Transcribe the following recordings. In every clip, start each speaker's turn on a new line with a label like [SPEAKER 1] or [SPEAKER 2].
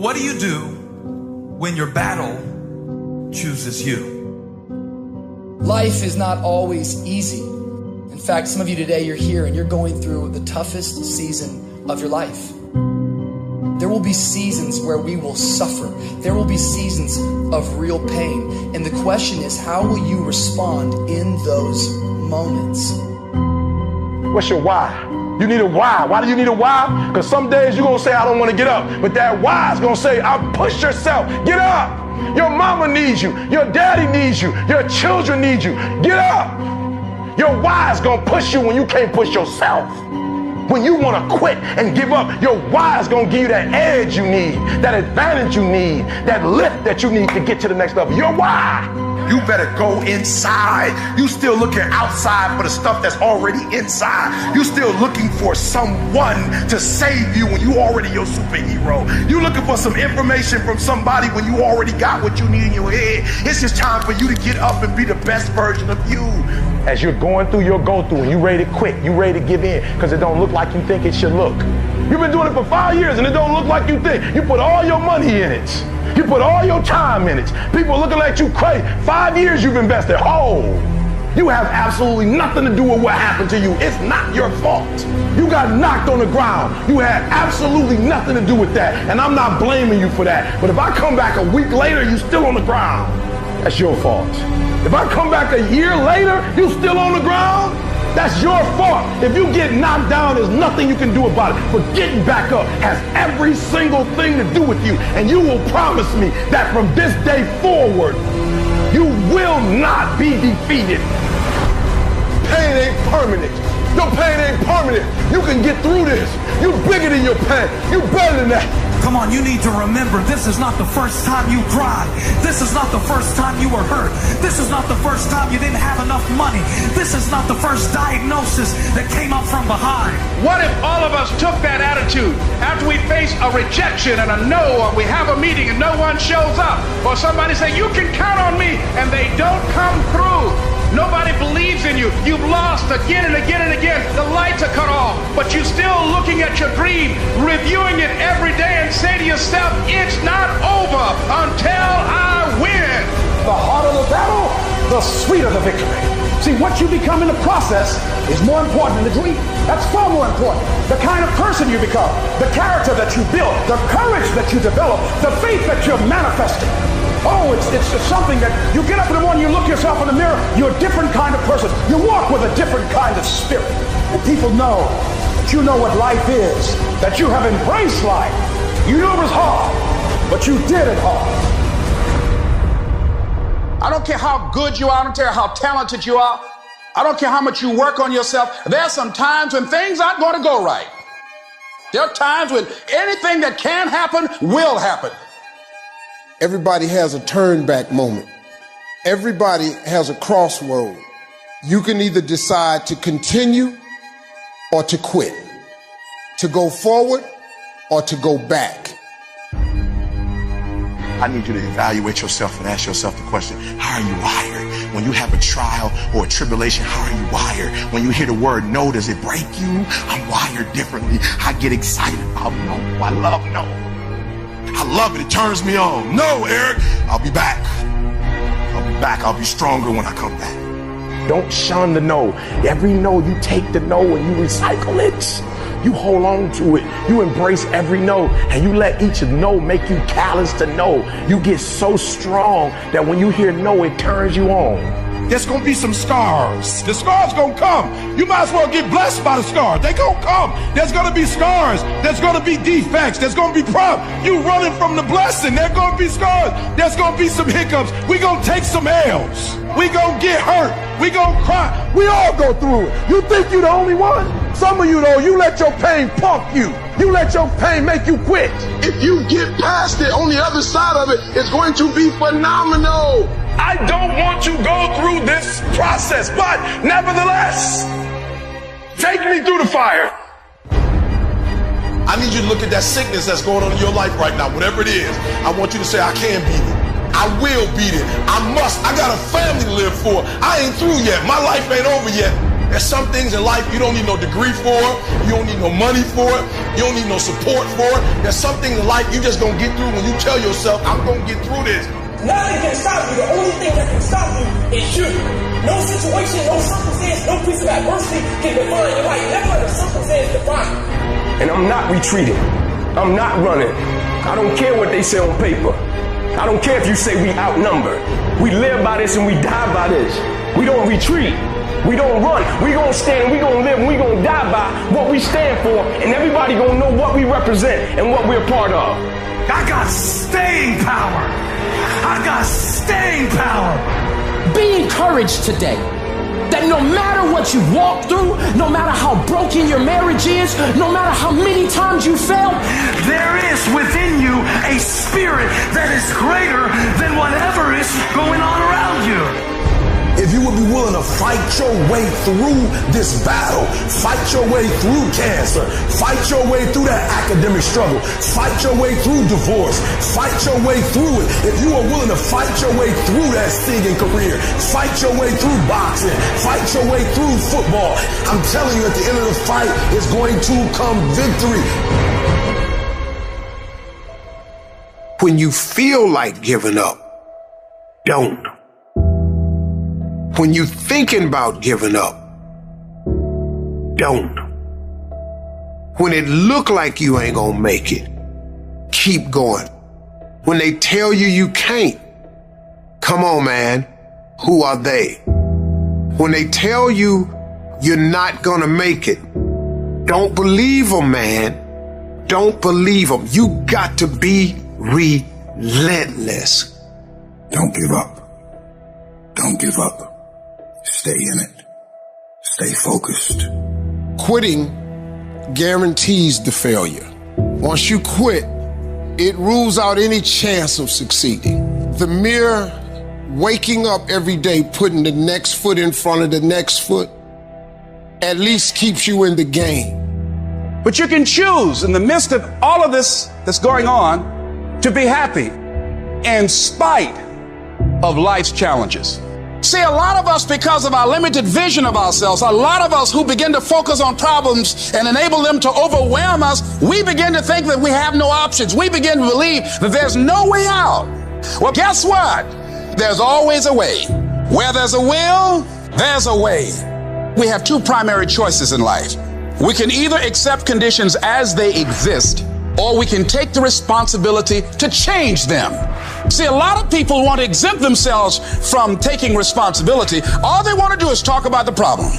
[SPEAKER 1] What do you do when your battle chooses you?
[SPEAKER 2] Life is not always easy. In fact, some of you today, you're here and you're going through the toughest season of your life. There will be seasons where we will suffer. There will be seasons of real pain. And the question is, how will you respond in those moments?
[SPEAKER 3] What's your why? You need a why. Why do you need a why? Because some days you're going to say, I don't want to get up. But that why is going to say, push yourself. Get up. Your mama needs you. Your daddy needs you. Your children need you. Get up. Your why is going to push you when you can't push yourself. When you want to quit and give up, your why is going to give you that edge you need, that advantage you need, that lift that you need to get to the next level. Your why.
[SPEAKER 4] You better go inside. You still looking outside for the stuff that's already inside. You still looking for someone to save you when you already your superhero. You looking for some information from somebody when you already got what you need in your head. It's just time for you to get up and be the best version of you.
[SPEAKER 3] As you're going through your go-through and you ready to quit, you ready to give in because it don't look like you think it should look. You've been doing it for 5 years and it don't look like you think. You put all your money in it. You put all your time in it. People looking at you crazy. 5 years you've invested. Oh, you have absolutely nothing to do with what happened to you. It's not your fault. You got knocked on the ground. You had absolutely nothing to do with that. And I'm not blaming you for that. But if I come back a week later, you still on the ground. That's your fault. If I come back a year later, you still on the ground. That's your fault. If you get knocked down, there's nothing you can do about it. But getting back up has every single thing to do with you. And you will promise me that from this day forward, you will not be defeated. Pain ain't permanent. Your pain ain't permanent. You can get through this. You bigger than your pain. You better than that.
[SPEAKER 1] Come on, you need to remember, this is not the first time you cried. This is not the first time you were hurt. This is not the first time you didn't have enough money. This is not the first diagnosis that came up from behind.
[SPEAKER 5] What if all of us took that attitude after we face a rejection and a no, or we have a meeting and no one shows up, or somebody say, you can count on me, and they don't come through. Nobody believes in you. You've lost again and again and again. The lights are cut off, but you're still looking at your dream, reviewing it every day, and say to yourself, it's not over until I win.
[SPEAKER 6] The harder the battle, the sweeter the victory. See, what you become in the process is more important than the dream. That's far more important. The kind of person you become, the character that you build, the courage that you develop, the faith that you're manifesting. Oh, it's something that you get up in the morning, you look yourself in the mirror, you're a different kind of person. You walk with a different kind of spirit. And people know that you know what life is, that you have embraced life. You knew it was hard, but you did it hard.
[SPEAKER 5] I don't care how good you are. I don't care how talented you are. I don't care how much you work on yourself. There are some times when things aren't going to go right. There are times when anything that can happen will happen.
[SPEAKER 7] Everybody has a turn back moment. Everybody has a crossroad. You can either decide to continue or to quit, to go forward or to go back.
[SPEAKER 4] I need you to evaluate yourself and ask yourself the question, how are you wired? When you have a trial or a tribulation, how are you wired? When you hear the word no, does it break you? I'm wired differently. I get excited about no. I love no. I love it. It turns me on. No, Eric, I'll be back. I'll be back. I'll be stronger when I come back.
[SPEAKER 3] Don't shun the no. Every no, you take the no and you recycle it. You hold on to it. You embrace every no, and you let each no make you callous to no. You get so strong that when you hear no, it turns you on.
[SPEAKER 4] There's gonna be some scars. The scars gonna come. You might as well get blessed by the scars. They gonna come. There's gonna be scars. There's gonna be defects. There's gonna be problems. You running from the blessing. There's gonna be scars. There's gonna be some hiccups. We gonna take some L's. We gonna get hurt. We gonna cry. We all go through it. You think you the only one? Some of you though, you let your pain pump you. You let your pain make you quit.
[SPEAKER 8] If you get past it, on the other side of it, it's going to be phenomenal.
[SPEAKER 3] I don't want to go through this process, but nevertheless, take me through the fire.
[SPEAKER 4] I need you to look at that sickness that's going on in your life right now, whatever it is. I want you to say, I can beat it. I will beat it. I must. I got a family to live for. I ain't through yet. My life ain't over yet. There's some things in life you don't need no degree for, you don't need no money for it, you don't need no support for it. There's some things in life you just gonna get through when you tell yourself, I'm gonna get through this.
[SPEAKER 9] Nothing can stop you. The only thing that can stop you is you. No situation, no circumstance, no piece of adversity can define your life. Never let a circumstance define you.
[SPEAKER 3] And I'm not retreating. I'm not running. I don't care what they say on paper. I don't care if you say we outnumbered. We live by this and we die by this. We don't retreat. We don't run. We gonna stand and we gonna live and we gonna die by what we stand for, and everybody gonna know what we represent and what we're a part of.
[SPEAKER 1] I got staying power. I got staying power.
[SPEAKER 10] Be encouraged today that no matter what you walk through, no matter how broken your marriage is, no matter how many times you fail,
[SPEAKER 1] there is within you a spirit that is greater than whatever is going on around you.
[SPEAKER 4] If you would be willing to fight your way through this battle, fight your way through cancer, fight your way through that academic struggle, fight your way through divorce, fight your way through it. If you are willing to fight your way through that singing career, fight your way through boxing, fight your way through football, I'm telling you, at the end of the fight is going to come victory.
[SPEAKER 7] When you feel like giving up, don't. When you're thinking about giving up, don't. When it look like you ain't gonna make it, keep going. When they tell you you can't, come on, man, who are they? When they tell you you're not gonna make it, don't believe them, man. Don't believe them. You got to be relentless.
[SPEAKER 4] Don't give up. Don't give up. Stay in it. Stay focused.
[SPEAKER 7] Quitting guarantees the failure. Once you quit, it rules out any chance of succeeding. The mere waking up every day, putting the next foot in front of the next foot, at least keeps you in the game.
[SPEAKER 6] But you can choose in the midst of all of this that's going on to be happy in spite of life's challenges. See, a lot of us, because of our limited vision of ourselves, a lot of us who begin to focus on problems and enable them to overwhelm us, we begin to think that we have no options. We begin to believe that there's no way out. Well, guess what? There's always a way. Where there's a will, there's a way. We have two primary choices in life. We can either accept conditions as they exist, or we can take the responsibility to change them. See, a lot of people want to exempt themselves from taking responsibility. All they want to do is talk about the problem.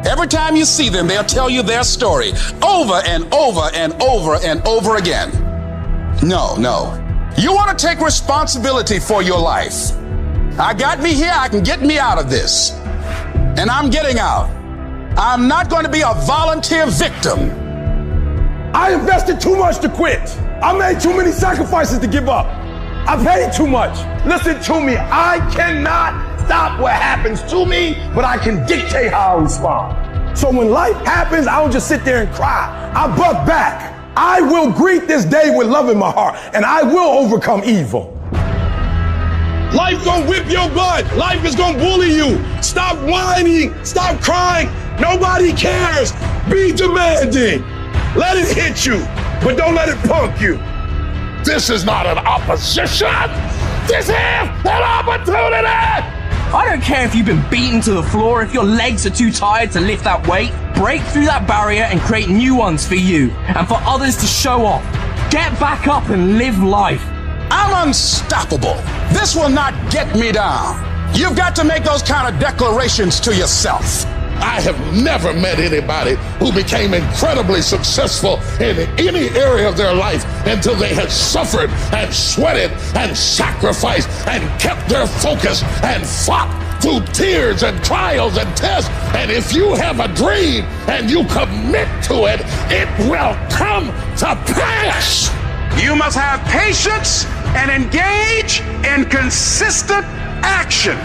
[SPEAKER 6] Every time you see them, they'll tell you their story over and over and over and over again. No. You want to take responsibility for your life. I got me here, I can get me out of this. And I'm getting out. I'm not going to be a volunteer victim.
[SPEAKER 3] I invested too much to quit. I made too many sacrifices to give up. I paid too much. Listen to me. I cannot stop what happens to me, but I can dictate how I respond. So when life happens, I don't just sit there and cry. I buck back. I will greet this day with love in my heart, and I will overcome evil. Life gonna whip your butt. Life is gonna bully you. Stop whining. Stop crying. Nobody cares. Be demanding. Let it hit you, but don't let it punk you.
[SPEAKER 8] This is not an opposition. This is an opportunity.
[SPEAKER 10] I don't care if you've been beaten to the floor, if your legs are too tired to lift that weight. Break through that barrier and create new ones for you and for others to show off. Get back up and live life.
[SPEAKER 6] I'm unstoppable. This will not get me down. You've got to make those kind of declarations to yourself.
[SPEAKER 8] I have never met anybody who became incredibly successful in any area of their life until they had suffered and sweated and sacrificed and kept their focus and fought through tears and trials and tests. And if you have a dream and you commit to it, it will come to pass.
[SPEAKER 5] You must have patience and engage in consistent action.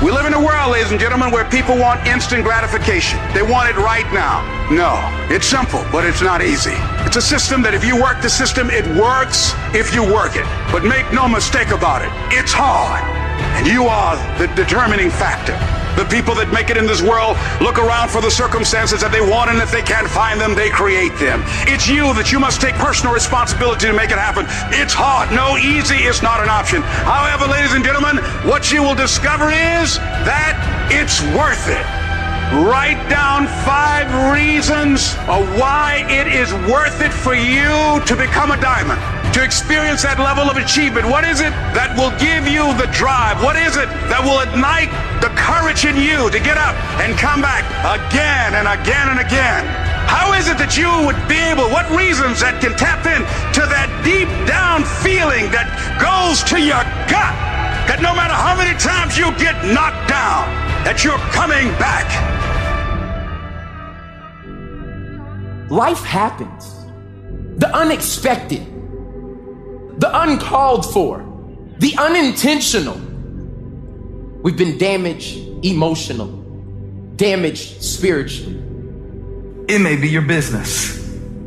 [SPEAKER 5] We live in a world, ladies and gentlemen, where people want instant gratification. They want it right now. No, it's simple, but it's not easy. It's a system that if you work the system, it works if you work it. But make no mistake about it, it's hard. And you are the determining factor.
[SPEAKER 11] The people that make it in this world look around for the circumstances that they want, and if they can't find them, they create them. It's you that you must take personal responsibility to make it happen. It's hard. No, easy is not an option. However, ladies and gentlemen, what you will discover is that it's worth it. Write down 5 reasons of why it is worth it for you to become a diamond, to experience that level of achievement. What is it that will give you the drive? What is it that will ignite the courage in you to get up and come back again and again and again? How is it that you would be able, what reasons that can tap in to that deep down feeling that goes to your gut, that no matter how many times you get knocked down, that you're coming back?
[SPEAKER 12] Life happens. The unexpected, the uncalled for, the unintentional. We've been damaged emotional, damaged spiritually.
[SPEAKER 1] It may be your business.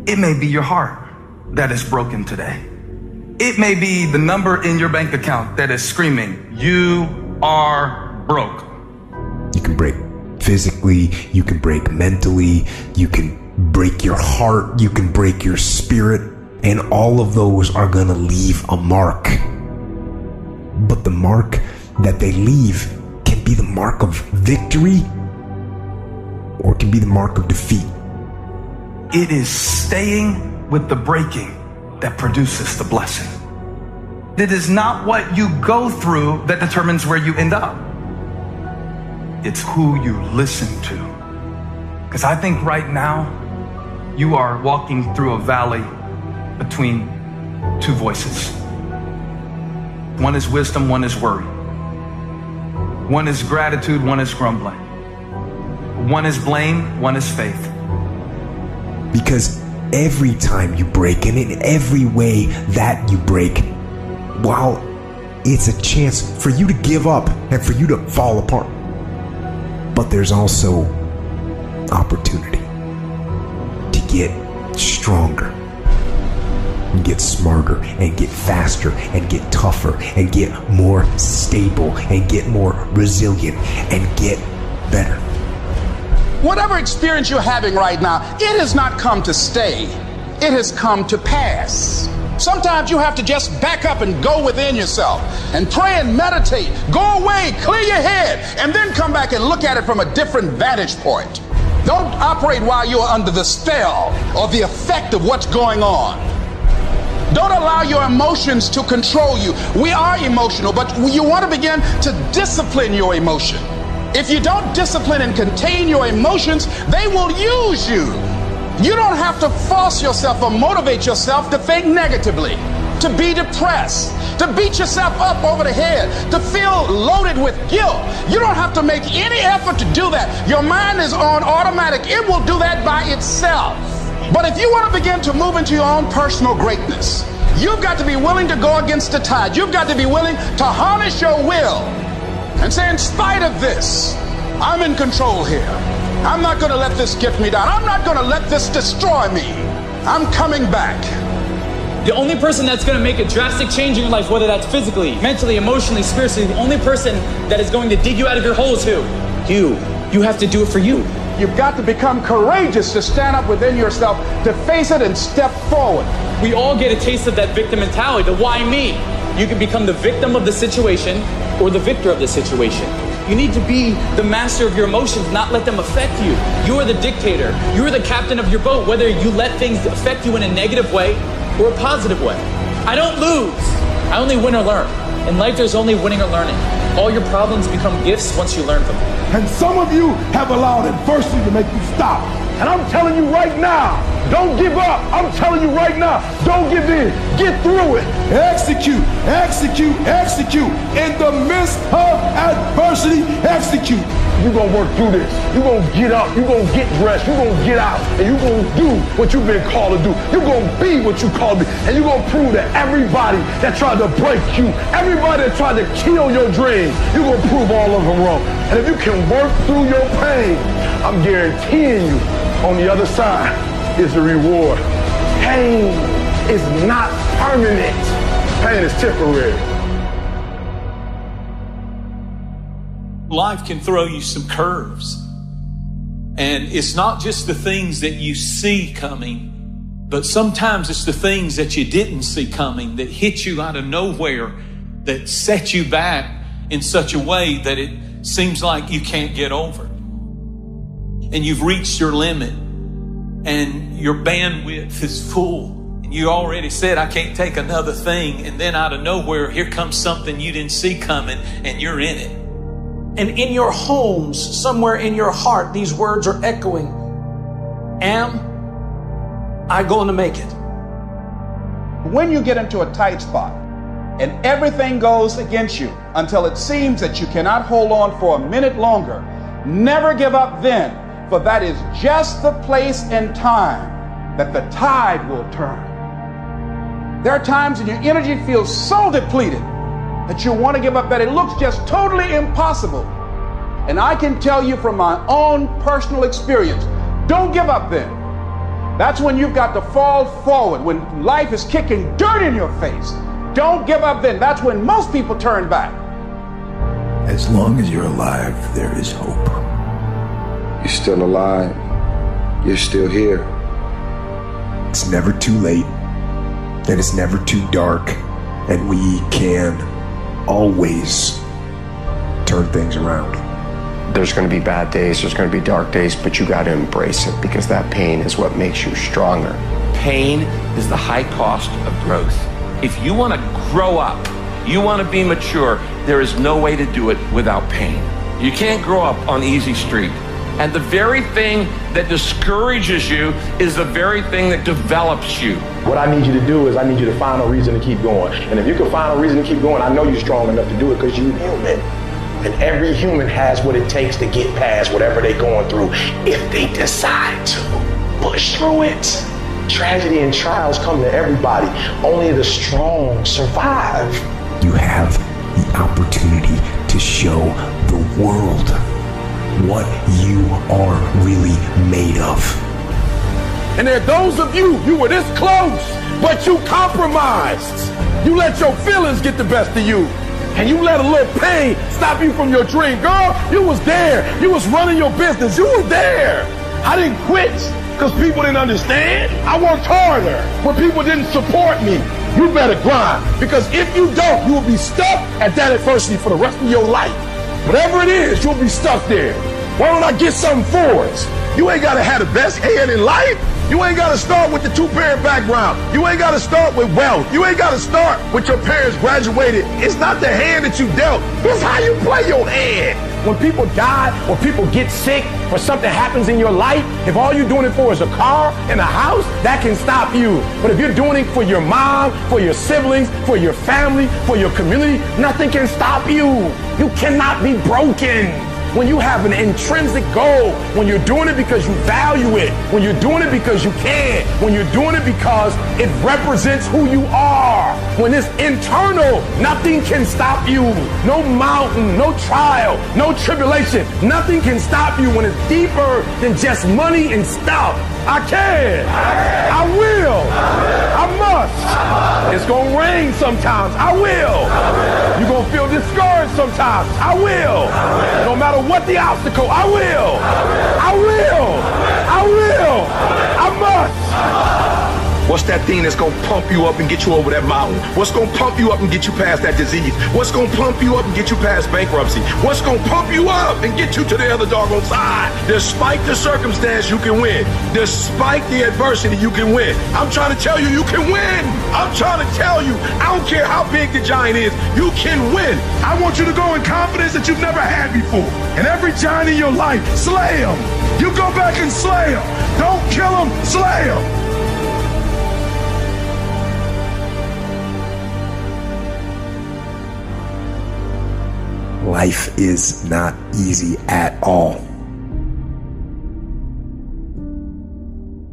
[SPEAKER 1] It may be your heart that is broken today. It may be the number in your bank account that is screaming, you are broke.
[SPEAKER 13] You can break physically, you can break mentally, you can break your heart, you can break your spirit, and all of those are gonna leave a mark. But the mark that they leave can be the mark of victory, or it can be the mark of defeat.
[SPEAKER 1] It is staying with the breaking that produces the blessing. It is not what you go through that determines where you end up. It's who you listen to. Because I think right now, you are walking through a valley between 2 voices. One is wisdom, one is worry. One is gratitude, one is grumbling. One is blame, one is faith.
[SPEAKER 13] Because every time you break, and in every way that you break, while it's a chance for you to give up and for you to fall apart, but there's also opportunity to get stronger and get smarter and get faster and get tougher and get more stable and get more resilient and get better.
[SPEAKER 14] Whatever experience you're having right now, it has not come to stay. It has come to pass. Sometimes you have to just back up and go within yourself and pray and meditate. Go away, clear your head, and then come back and look at it from a different vantage point. Don't operate while you're under the spell or the effect of what's going on. Don't allow your emotions to control you. We are emotional, but you want to begin to discipline your emotion. If you don't discipline and contain your emotions, they will use you. You don't have to force yourself or motivate yourself to think negatively, to be depressed, to beat yourself up over the head, to feel loaded with guilt. You don't have to make any effort to do that. Your mind is on automatic. It will do that by itself. But if you want to begin to move into your own personal greatness, you've got to be willing to go against the tide. You've got to be willing to harness your will and say, in spite of this, I'm in control here. I'm not going to let this get me down. I'm not going to let this destroy me. I'm coming back.
[SPEAKER 15] The only person that's going to make a drastic change in your life, whether that's physically, mentally, emotionally, spiritually, the only person that is going to dig you out of your hole is who? You. You have to do it for you.
[SPEAKER 6] You've got to become courageous to stand up within yourself, to face it and step forward.
[SPEAKER 15] We all get a taste of that victim mentality, the why me. You can become the victim of the situation or the victor of the situation. You need to be the master of your emotions, not let them affect you. You are the dictator. You are the captain of your boat, whether you let things affect you in a negative way or a positive way. I don't lose. I only win or learn. In life, there's only winning or learning. All your problems become gifts once you learn them.
[SPEAKER 4] And some of you have allowed adversity to make you stop.
[SPEAKER 3] And I'm telling you right now, don't give up. I'm telling you right now, don't give in. Get through it.
[SPEAKER 4] Execute, execute, execute. In the midst of adversity, execute.
[SPEAKER 3] You're going to work through this. You're going to get up. You're going to get dressed. You're going to get out. And you're going to do what you've been called to do. You're going to be what you called to be. And you're going to prove that everybody that tried to break you, everybody that tried to kill your dreams, you're going to prove all of them wrong. And if you can work through your pain, I'm guaranteeing you, on the other side is a reward. Pain is not permanent. Pain is temporary.
[SPEAKER 16] life can throw you some curves. And it's not just the things that you see coming, but sometimes it's the things that you didn't see coming that hit you out of nowhere, that set you back in such a way that it seems like you can't get over. And you've reached your limit and your bandwidth is full. And you already said, I can't take another thing. And then out of nowhere, here comes something you didn't see coming and you're in it.
[SPEAKER 6] And in your homes, somewhere in your heart, these words are echoing. Am I going to make it?
[SPEAKER 14] When you get into a tight spot and everything goes against you until it seems that you cannot hold on for a minute longer, never give up then, for that is just the place and time that the tide will turn. There are times when your energy feels so depleted that you want to give up, that it looks just totally impossible. And I can tell you from my own personal experience, don't give up then. That's when you've got to fall forward, when life is kicking dirt in your face. Don't give up then. That's when most people turn back.
[SPEAKER 13] As long as you're alive, there is hope.
[SPEAKER 17] You're still alive. You're still here.
[SPEAKER 13] It's never too late, and it's never too dark, and we can always turn things around.
[SPEAKER 17] There's going to be bad days, there's going to be dark days, but you got to embrace it, because that pain is what makes you stronger.
[SPEAKER 18] Pain is the high cost of growth. If you want to grow up, you want to be mature, there is no way to do it without pain. You can't grow up on easy street. And the very thing that discourages you is the very thing that develops you.
[SPEAKER 3] What I need you to do is I need you to find a reason to keep going. And if you can find a reason to keep going, I know you're strong enough to do it, because you're human. And every human has what it takes to get past whatever they're going through if they decide to push through it. Tragedy and trials come to everybody. Only the strong survive.
[SPEAKER 13] You have the opportunity to show the world what you are really made of.
[SPEAKER 3] And there are those of you were this close, but you compromised. You let your feelings get the best of you. And you let a little pain stop you from your dream. Girl, you was there. You was running your business. You was there. I didn't quit because people didn't understand. I worked harder when people didn't support me. You better grind, because if you don't, you will be stuck at that adversity for the rest of your life. Whatever it is, you'll be stuck there. Why don't I get something for us? You ain't got to have the best hand in life. You ain't got to start with the two-parent background. You ain't got to start with wealth. You ain't got to start with your parents graduated. It's not the hand that you dealt. It's how you play your hand. When people die or people get sick or something happens in your life, if all you're doing it for is a car and a house, that can stop you. But if you're doing it for your mom, for your siblings, for your family, for your community, nothing can stop you. You cannot be broken. When you have an intrinsic goal, when you're doing it because you value it, when you're doing it because you can, when you're doing it because it represents who you are, when it's internal, nothing can stop you. No mountain, no trial, no tribulation, nothing can stop you when it's deeper than just money and stuff. I can. I will. I must. It's going to rain sometimes. I will. You're going to feel discouraged sometimes. I will. No matter what the obstacle, I will. I will. I will. I must.
[SPEAKER 4] What's that thing that's gonna pump you up and get you over that mountain? What's gonna pump you up and get you past that disease? What's gonna pump you up and get you past bankruptcy? What's gonna pump you up and get you to the other doggone side? Despite the circumstance, you can win. Despite the adversity, you can win. I'm trying to tell you, you can win. I'm trying to tell you, I don't care how big the giant is, you can win.
[SPEAKER 3] I want you to go in confidence that you've never had before. And every giant in your life, slay him. You go back and slay him. Don't kill him, slay him.
[SPEAKER 13] Life is not easy at all.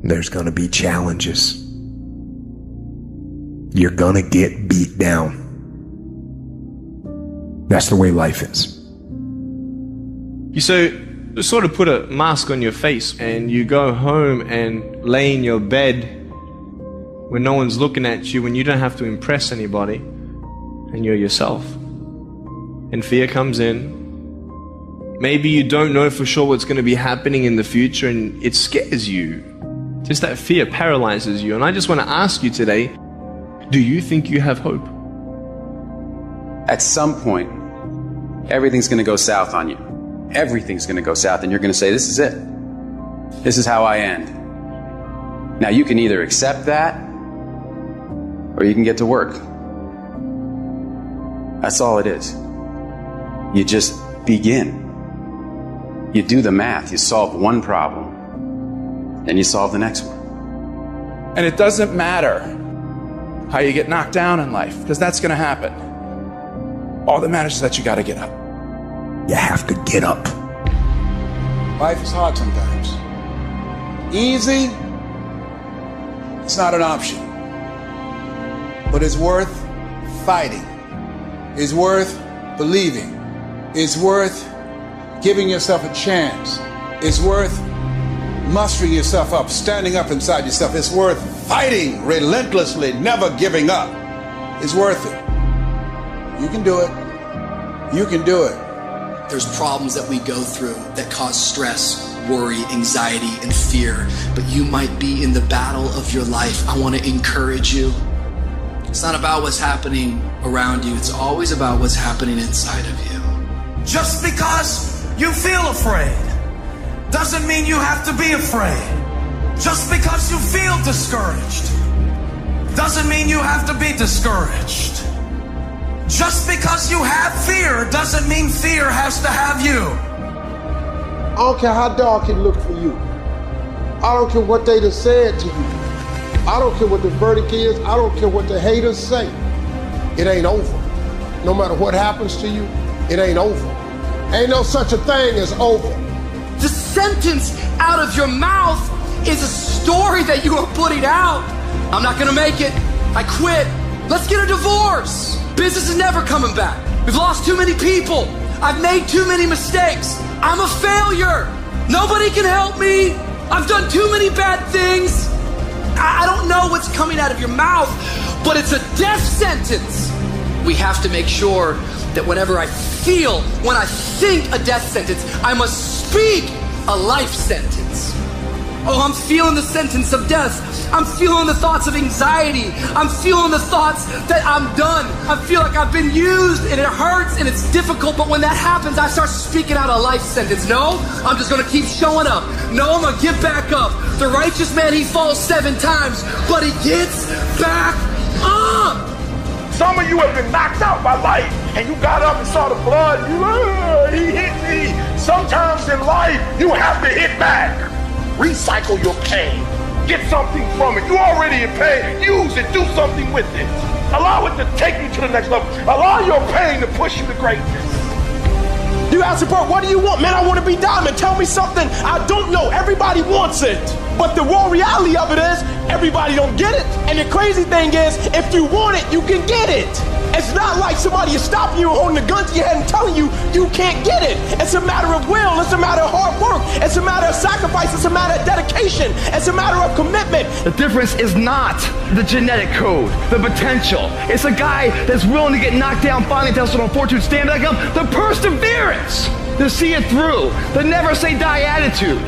[SPEAKER 13] There's gonna be challenges. You're gonna get beat down. That's the way life is.
[SPEAKER 19] You sort of put a mask on your face and you go home and lay in your bed when no one's looking at you, when you don't have to impress anybody, and you're yourself. And fear comes in, Maybe you don't know for sure what's going to be happening in the future and it scares you. Just that fear paralyzes you. And I just want to ask you today, do you think you have hope?
[SPEAKER 20] At some point, everything's going to go south on you. Everything's going to go south and you're going to say, this is it. This is how I end. Now you can either accept that or you can get to work. That's all it is. You just begin. You do the math, you solve one problem, then you solve the next one.
[SPEAKER 14] And it doesn't matter how you get knocked down in life, because that's going to happen. All that matters is that you got to get up.
[SPEAKER 13] You have to get up.
[SPEAKER 14] Life is hard sometimes. Easy, it's not an option. But it's worth fighting. It's worth believing. It's worth giving yourself a chance. It's worth mustering yourself up, standing up inside yourself. It's worth fighting relentlessly, never giving up. It's worth it. You can do it. You can do it.
[SPEAKER 2] There's problems that we go through that cause stress, worry, anxiety, and fear. But you might be in the battle of your life. I want to encourage you. It's not about what's happening around you. It's always about what's happening inside of you.
[SPEAKER 1] Just because you feel afraid doesn't mean you have to be afraid. Just because you feel discouraged doesn't mean you have to be discouraged. Just because you have fear doesn't mean fear has to have you.
[SPEAKER 7] I don't care how dark it looked for you. I don't care what they done said to you. I don't care what the verdict is. I don't care what the haters say. It ain't over. No matter what happens to you, it ain't over. Ain't no such a thing as over.
[SPEAKER 2] The sentence out of your mouth is a story that you are putting out. I'm not gonna make it. I quit. Let's get a divorce. Business is never coming back. We've lost too many people. I've made too many mistakes. I'm a failure. Nobody can help me. I've done too many bad things. I don't know what's coming out of your mouth, but it's a death sentence. We have to make sure that whenever I feel, when I think a death sentence, I must speak a life sentence. Oh, I'm feeling the sentence of death. I'm feeling the thoughts of anxiety. I'm feeling the thoughts that I'm done. I feel like I've been used and it hurts and it's difficult, but when that happens, I start speaking out a life sentence. No, I'm just gonna keep showing up. No, I'm gonna get back up. The righteous man, he falls 7 times, but he gets back up.
[SPEAKER 3] Some of you have been knocked out by life, and you got up and saw the blood. He hit me. Sometimes in life, you have to hit back. Recycle your pain. Get something from it. You already in pain. Use it. Do something with it. Allow it to take you to the next level. Allow your pain to push you to greatness.
[SPEAKER 6] You ask support, what do you want? Man, I want to be diamond. Tell me something I don't know. Everybody wants it. But the raw reality of it is, everybody don't get it. And the crazy thing is, if you want it, you can get it. It's not like somebody is stopping you, holding a gun to your head and telling you you can't get it. It's a matter of will. It's a matter of hard work. It's a matter of sacrifice. It's a matter of dedication. It's a matter of commitment.
[SPEAKER 10] The difference is not the genetic code, the potential. It's a guy that's willing to get knocked down, finally tested on fortune, stand back up, the perseverance to see it through, the never say die attitude.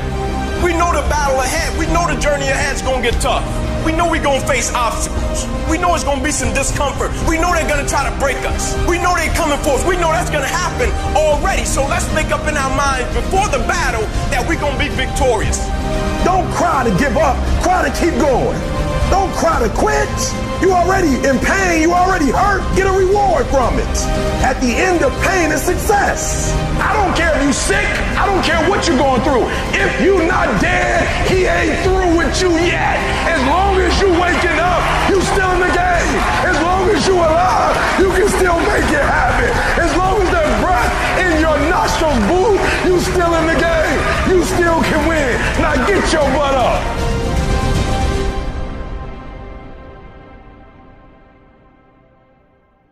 [SPEAKER 6] We know the battle ahead. We know the journey ahead is going to get tough. We know we're going to face obstacles. We know it's going to be some discomfort. We know they're going to try to break us. We know they're coming for us. We know that's going to happen already. So let's make up in our minds before the battle that we're going to be victorious.
[SPEAKER 3] Don't cry to give up. Cry to keep going. Don't cry to quit. You already in pain. You already hurt. Get a reward from it. At the end of pain is success. I don't care if you sick. I don't care what you're going through. If you not dead, he ain't through with you yet. As long as you waking up, you still in the game. As long as you alive, you can still make it happen. As long as there's breath in your nostrils, boo, you still in the game. You still can win. Now get your butt up.